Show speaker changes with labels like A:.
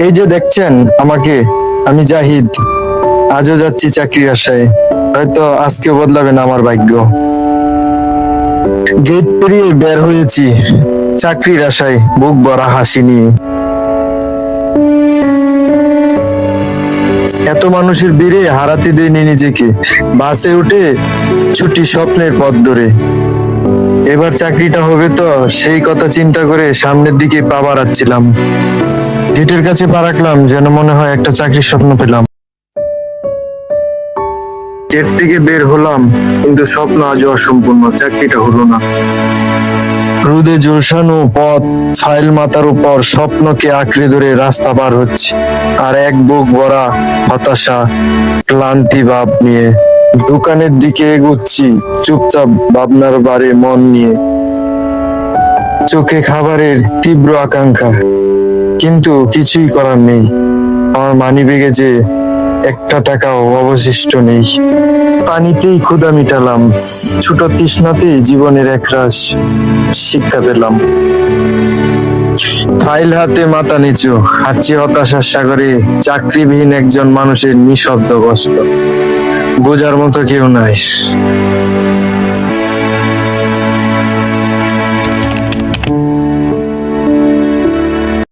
A: এই যে দেখছেন আমাকে, আমি জাহিদ। আজও যাচ্ছি চাকরির আশায়। হয়তো আজকেও বদলাবে না আমার ভাগ্য। গেট পেরিয়ে বের হয়েছি চাকরির আশায়, বুক ভরা হাসি নিয়ে। এত মানুষের ভিড়ে হারাতে দেয়নি নিজেকে। বাসে উঠে ছুটি স্বপ্নের পথ ধরে। এবার চাকরিটা হবে তো, সেই কথা চিন্তা করে সামনের দিকে পা বাড়াচ্ছিলাম। গেটের কাছে পা রাখলাম, যেন মনে হয় একটা চাকরির স্বপ্ন পেলাম। গেট থেকে বের হলাম, কিন্তু স্বপ্ন আজও অসম্পূর্ণ, চাকরিটা হলো না। রোদে ঝলসানো পথ, ফাইল মাথার উপর, স্বপ্নকে আঁকড়ে ধরে রাস্তা পার হচ্ছে। আর এক বুক ভরা হতাশা, ক্লান্তি ভাব নিয়ে দোকানের দিকে এগুচ্ছি, চুপচাপ ভাবনার বারে মন নিয়ে। চোখে খাবারের তীব্র আকাঙ্ক্ষা, কিন্তু কিছুই করার নেই। আমার মানিব্যাগে যে একটা টাকাও অবশিষ্ট নেই। পানিতেই ক্ষুধা মিটালাম, ছোট তৃষ্ণাতেই জীবনের একরাশ শিক্ষা পেলাম। ফাইল হাতে মাথা নিচু, হাঁটছি হতাশার সাগরে। চাকরিবিহীন একজন মানুষের নিঃশব্দ কষ্ট বোঝার মতো কেউ নাই।